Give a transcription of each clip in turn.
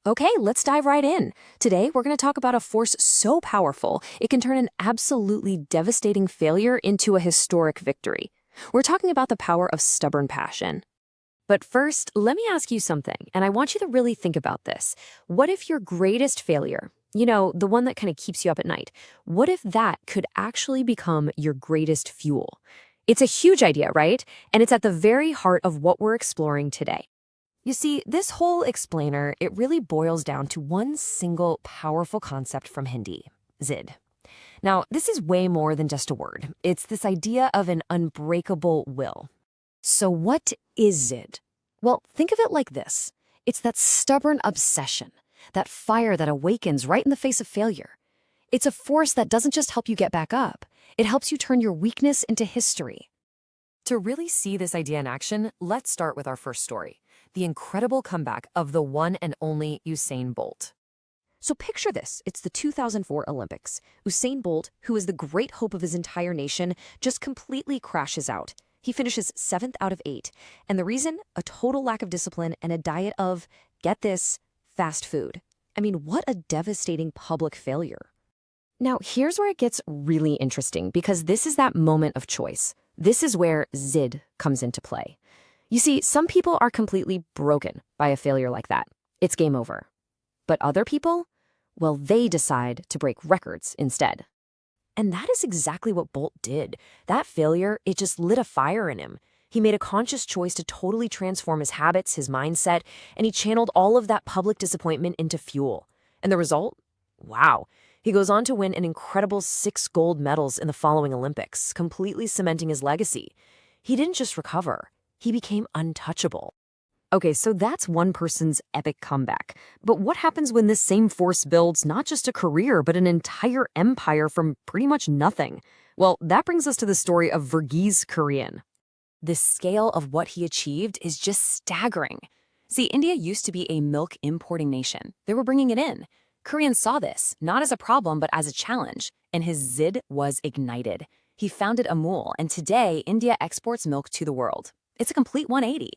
Okay, let's dive right in. Today, we're going to talk about a force so powerful, it can turn an absolutely devastating failure into a historic victory. We're talking about the power of stubborn passion. But first, let me ask you something, and I want you to really think about this. What if your greatest failure, the one that kind of keeps you up at night, what if that could actually become your greatest fuel? It's a huge idea, right? And it's at the very heart of what we're exploring today. You see, this whole explainer, it really boils down to one single powerful concept from Hindi, Zid. Now, this is way more than just a word. It's this idea of an unbreakable will. So what is Zid? Well, think of it like this. It's that stubborn obsession, that fire that awakens right in the face of failure. It's a force that doesn't just help you get back up. It helps you turn your weakness into history. To really see this idea in action, let's start with our first story, the incredible comeback of the one and only Usain Bolt. So picture this, it's the 2004 Olympics. Usain Bolt, who is the great hope of his entire nation, just completely crashes out. He finishes 7th out of 8. And the reason? A total lack of discipline and a diet of, get this, fast food. I mean, what a devastating public failure. Now, here's where it gets really interesting, because this is that moment of choice. This is where Zid comes into play. You see, some people are completely broken by a failure like that. It's game over. But other people, well, they decide to break records instead. And that is exactly what Bolt did. That failure, it just lit a fire in him. He made a conscious choice to totally transform his habits, his mindset, and he channeled all of that public disappointment into fuel. And the result? Wow. He goes on to win an incredible 6 gold medals in the following Olympics, completely cementing his legacy. He didn't just recover. He became untouchable. Okay, so that's one person's epic comeback. But what happens when this same force builds not just a career, but an entire empire from pretty much nothing? Well, that brings us to the story of Verghese Kurian. The scale of what he achieved is just staggering. See, India used to be a milk importing nation. They were bringing it in. Kurian saw this, not as a problem, but as a challenge, and his Zid was ignited. He founded Amul, and today, India exports milk to the world. It's a complete 180.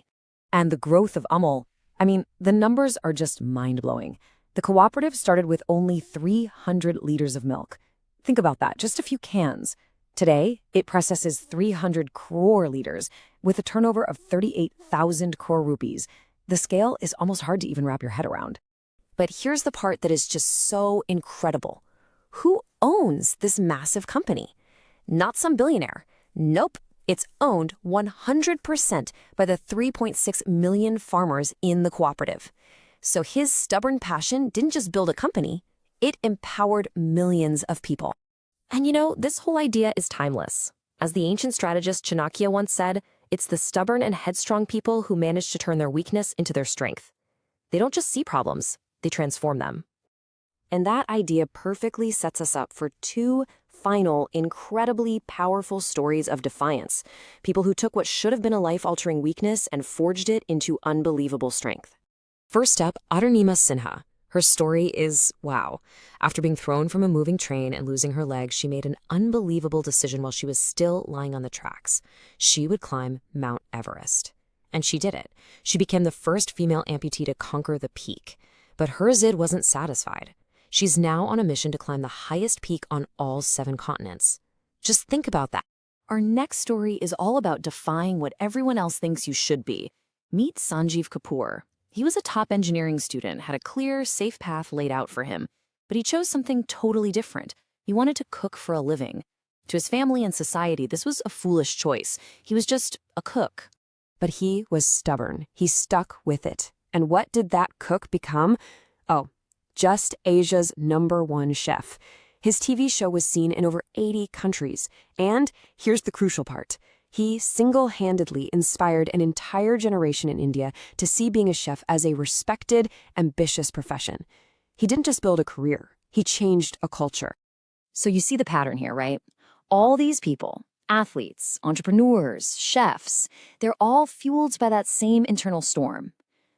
And the growth of Amul, the numbers are just mind-blowing. The cooperative started with only 300 liters of milk. Think about that, just a few cans. Today, it processes 300 crore liters with a turnover of 38,000 crore rupees. The scale is almost hard to even wrap your head around. But here's the part that is just so incredible. Who owns this massive company? Not some billionaire. Nope. It's owned 100% by the 3.6 million farmers in the cooperative. So his stubborn passion didn't just build a company, it empowered millions of people. And this whole idea is timeless. As the ancient strategist Chanakya once said, it's the stubborn and headstrong people who manage to turn their weakness into their strength. They don't just see problems, they transform them. And that idea perfectly sets us up for 2 final, incredibly powerful stories of defiance. People who took what should have been a life-altering weakness and forged it into unbelievable strength. First up, Adarnima Sinha. Her story is, wow. After being thrown from a moving train and losing her leg, she made an unbelievable decision while she was still lying on the tracks. She would climb Mount Everest. And she did it. She became the first female amputee to conquer the peak. But her Zid wasn't satisfied. She's now on a mission to climb the highest peak on all 7 continents. Just think about that. Our next story is all about defying what everyone else thinks you should be. Meet N.G.F. Kapoor. He was a top engineering student, had a clear, safe path laid out for him. But he chose something totally different. He wanted to cook for a living. To his family and society, this was a foolish choice. He was just a cook. But he was stubborn. He stuck with it. And what did that cook become? Oh, just Asia's #1 chef. His TV show was seen in over 80 countries. And here's the crucial part. He single-handedly inspired an entire generation in India to see being a chef as a respected, ambitious profession. He didn't just build a career. He changed a culture. So you see the pattern here, right? All these people, athletes, entrepreneurs, chefs, they're all fueled by that same internal storm.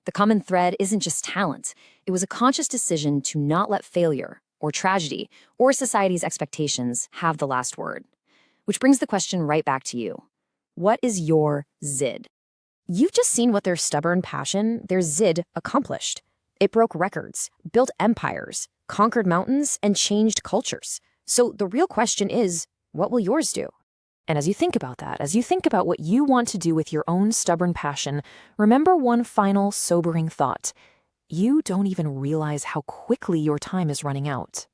The common thread isn't just talent. It was a conscious decision to not let failure, or tragedy, or society's expectations have the last word. Which brings the question right back to you. What is your Zid? You've just seen what their stubborn passion, their Zid, accomplished. It broke records, built empires, conquered mountains, and changed cultures. So the real question is, what will yours do? And as you think about that, as you think about what you want to do with your own stubborn passion, remember one final sobering thought. You don't even realize how quickly your time is running out.